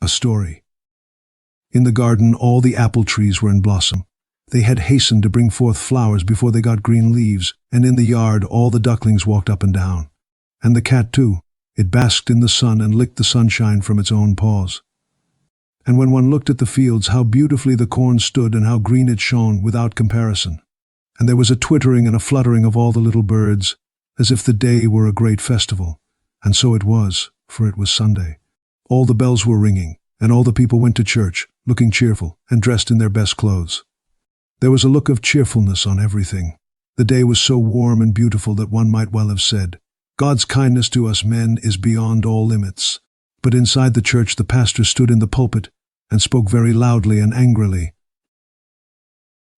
A story. In the garden all the apple trees were in blossom. They had hastened to bring forth flowers before they got green leaves, and in the yard all the ducklings walked up and down. And the cat too. It basked in the sun and licked the sunshine from its own paws. And when one looked at the fields, how beautifully the corn stood and how green it shone without comparison. And there was a twittering and a fluttering of all the little birds, as if the day were a great festival. And so it was, for it was Sunday. All the bells were ringing, and all the people went to church, looking cheerful and dressed in their best clothes. There was a look of cheerfulness on everything. The day was so warm and beautiful that one might well have said, God's kindness to us men is beyond all limits. But inside the church the pastor stood in the pulpit and spoke very loudly and angrily.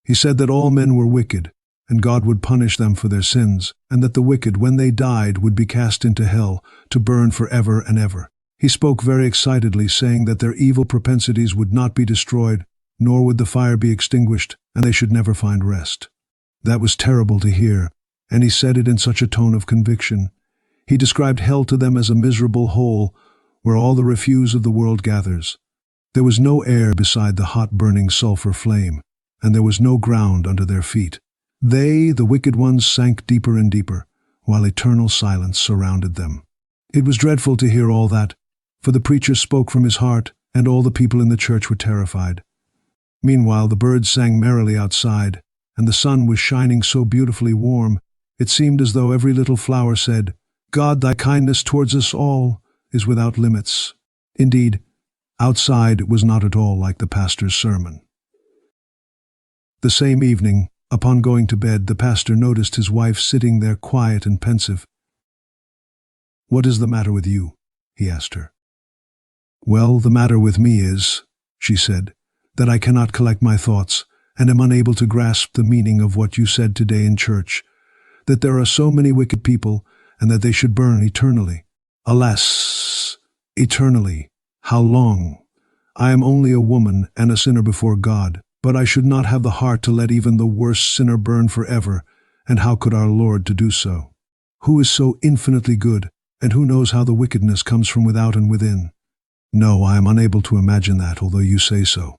He said that all men were wicked, and God would punish them for their sins, and that the wicked, when they died, would be cast into hell to burn forever and ever. He spoke very excitedly, saying that their evil propensities would not be destroyed, nor would the fire be extinguished, and they should never find rest. That was terrible to hear, and he said it in such a tone of conviction. He described hell to them as a miserable hole where all the refuse of the world gathers. There was no air beside the hot burning sulfur flame, and there was no ground under their feet. They, the wicked ones, sank deeper and deeper, while eternal silence surrounded them. It was dreadful to hear all that, for the preacher spoke from his heart, and all the people in the church were terrified. Meanwhile the birds sang merrily outside, and the sun was shining so beautifully warm, it seemed as though every little flower said, God, thy kindness towards us all is without limits. Indeed, outside it was not at all like the pastor's sermon. The same evening, upon going to bed, the pastor noticed his wife sitting there quiet and pensive. What is the matter with you? He asked her. Well, the matter with me is, she said, that I cannot collect my thoughts, and am unable to grasp the meaning of what you said today in church, that there are so many wicked people, and that they should burn eternally. Alas, eternally, how long? I am only a woman and a sinner before God, but I should not have the heart to let even the worst sinner burn forever, and how could our Lord to do so? Who is so infinitely good, and who knows how the wickedness comes from without and within? No, I am unable to imagine that, although you say so.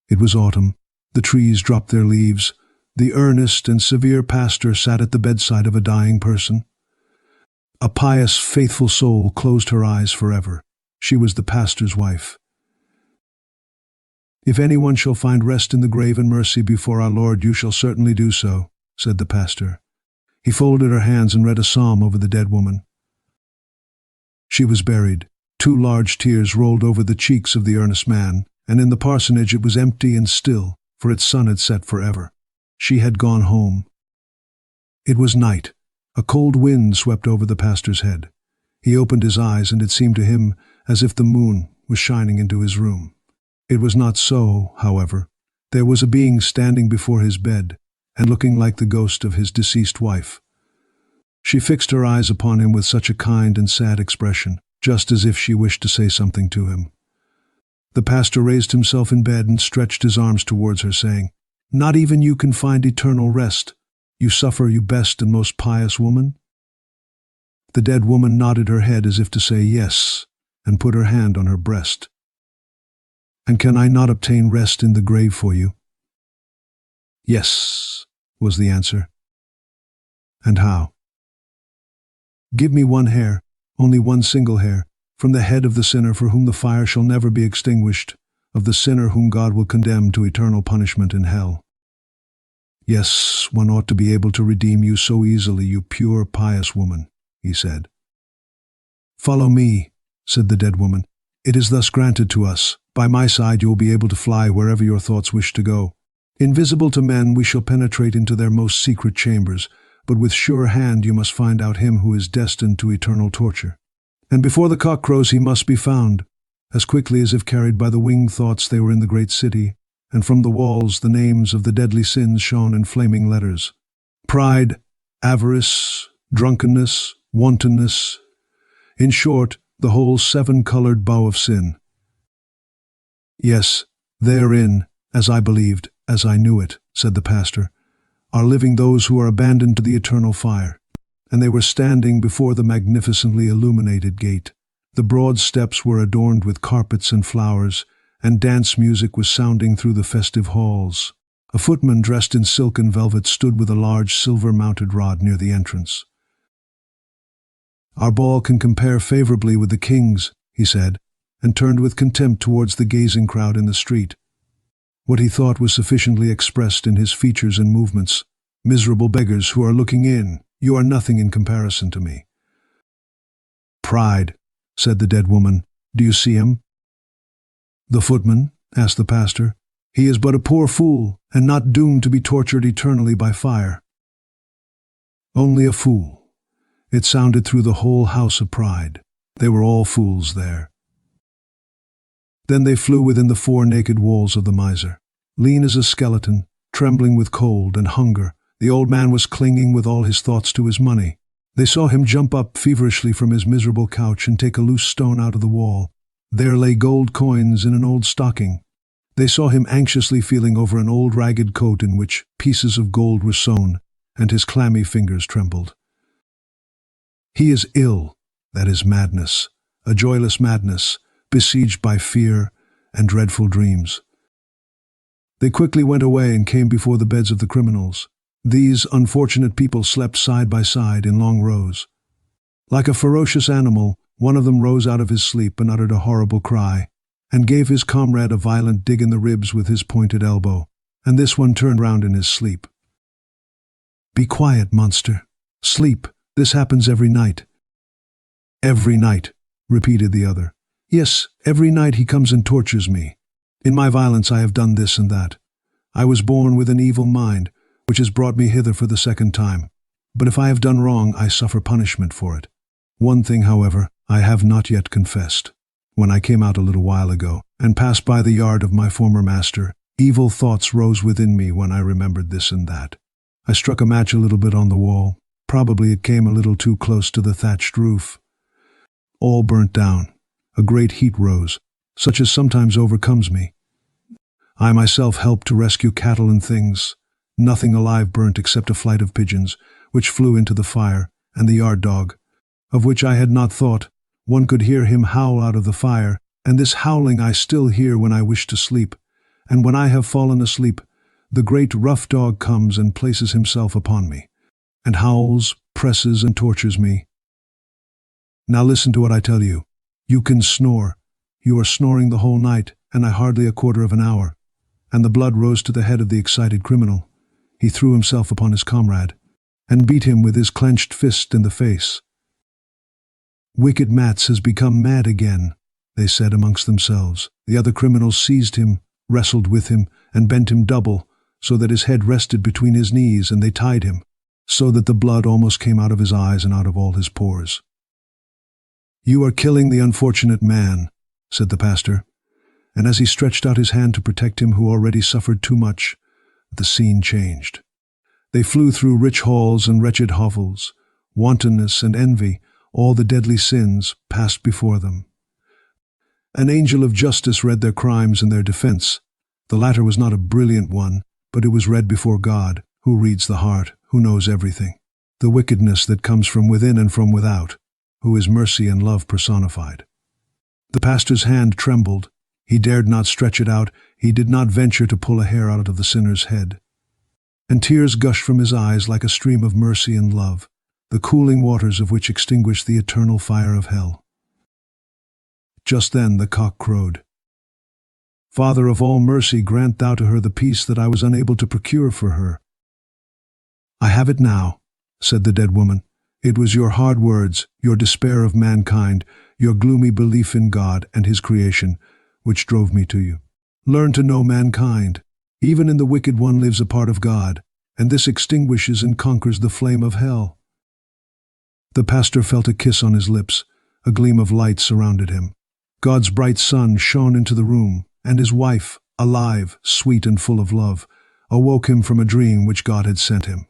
It was autumn. The trees dropped their leaves. The earnest and severe pastor sat at the bedside of a dying person. A pious, faithful soul closed her eyes forever. She was the pastor's wife. If anyone shall find rest in the grave and mercy before our Lord, you shall certainly do so, said the pastor. He folded her hands and read a psalm over the dead woman. She was buried. 2 large tears rolled over the cheeks of the earnest man, and in the parsonage it was empty and still, for its sun had set forever. She had gone home. It was night. A cold wind swept over the pastor's head. He opened his eyes, and it seemed to him as if the moon was shining into his room. It was not so, however. There was a being standing before his bed, and looking like the ghost of his deceased wife. She fixed her eyes upon him with such a kind and sad expression, just as if she wished to say something to him. The pastor raised himself in bed and stretched his arms towards her, saying, Not even you can find eternal rest. You suffer, you best and most pious woman? The dead woman nodded her head as if to say yes, and put her hand on her breast. And can I not obtain rest in the grave for you? Yes, was the answer. And how? Give me one hair, only one single hair, from the head of the sinner for whom the fire shall never be extinguished, of the sinner whom God will condemn to eternal punishment in hell. Yes, one ought to be able to redeem you so easily, you pure, pious woman, he said. Follow me, said the dead woman. It is thus granted to us. By my side you will be able to fly wherever your thoughts wish to go. Invisible to men, we shall penetrate into their most secret chambers, but with sure hand you must find out him who is destined to eternal torture. And before the cock crows he must be found. As quickly as if carried by the winged thoughts they were in the great city, and from the walls the names of the deadly sins shone in flaming letters. Pride, avarice, drunkenness, wantonness. In short, the whole 7-colored bow of sin. Yes, therein, as I believed, as I knew it, said the pastor, are living those who are abandoned to the eternal fire. And they were standing before the magnificently illuminated gate. The broad steps were adorned with carpets and flowers, and dance music was sounding through the festive halls. A footman dressed in silk and velvet stood with a large silver-mounted rod near the entrance. "Our ball can compare favorably with the king's," he said, and turned with contempt towards the gazing crowd in the street. What he thought was sufficiently expressed in his features and movements. "Miserable beggars who are looking in, you are nothing in comparison to me." "Pride," said the dead woman. "Do you see him?" "The footman?" asked the pastor. "He is but a poor fool, and not doomed to be tortured eternally by fire." Only a fool. It sounded through the whole house of Pride. They were all fools there. Then they flew within the 4 naked walls of the miser. Lean as a skeleton, trembling with cold and hunger, the old man was clinging with all his thoughts to his money. They saw him jump up feverishly from his miserable couch and take a loose stone out of the wall. There lay gold coins in an old stocking. They saw him anxiously feeling over an old ragged coat in which pieces of gold were sewn, and his clammy fingers trembled. He is ill, that is madness, a joyless madness, besieged by fear and dreadful dreams. They quickly went away and came before the beds of the criminals. These unfortunate people slept side by side in long rows. Like a ferocious animal, one of them rose out of his sleep and uttered a horrible cry, and gave his comrade a violent dig in the ribs with his pointed elbow, and this one turned round in his sleep. "Be quiet, monster. Sleep. This happens every night." "Every night," repeated the other. "Yes, every night he comes and tortures me. In my violence I have done this and that. I was born with an evil mind, which has brought me hither for the second time. But if I have done wrong, I suffer punishment for it. One thing, however, I have not yet confessed. When I came out a little while ago, and passed by the yard of my former master, evil thoughts rose within me when I remembered this and that. I struck a match a little bit on the wall. Probably it came a little too close to the thatched roof. All burnt down. A great heat rose, such as sometimes overcomes me. I myself helped to rescue cattle and things. Nothing alive burnt except a flight of pigeons, which flew into the fire, and the yard dog, of which I had not thought. One could hear him howl out of the fire, and this howling I still hear when I wish to sleep. And when I have fallen asleep, the great rough dog comes and places himself upon me, and howls, presses, and tortures me. Now listen to what I tell you. You can snore. You are snoring the whole night, and I hardly a quarter of an hour." And the blood rose to the head of the excited criminal. He threw himself upon his comrade, and beat him with his clenched fist in the face. "Wicked Mats has become mad again," they said amongst themselves. The other criminals seized him, wrestled with him, and bent him double, so that his head rested between his knees, and they tied him, so that the blood almost came out of his eyes and out of all his pores. "You are killing the unfortunate man," said the pastor, and as he stretched out his hand to protect him who already suffered too much, the scene changed. They flew through rich halls and wretched hovels. Wantonness and envy, all the deadly sins, passed before them. An angel of justice read their crimes in their defense. The latter was not a brilliant one, but it was read before God, who reads the heart, who knows everything. The wickedness that comes from within and from without, who is mercy and love personified. The pastor's hand trembled. He dared not stretch it out. He did not venture to pull a hair out of the sinner's head. And tears gushed from his eyes like a stream of mercy and love, the cooling waters of which extinguish the eternal fire of hell. Just then the cock crowed. "Father of all mercy, grant thou to her the peace that I was unable to procure for her." "I have it now," said the dead woman. "It was your hard words, your despair of mankind, your gloomy belief in God and His creation, which drove me to you. Learn to know mankind. Even in the wicked one lives a part of God, and this extinguishes and conquers the flame of hell." The pastor felt a kiss on his lips. A gleam of light surrounded him. God's bright sun shone into the room, and his wife, alive, sweet and full of love, awoke him from a dream which God had sent him.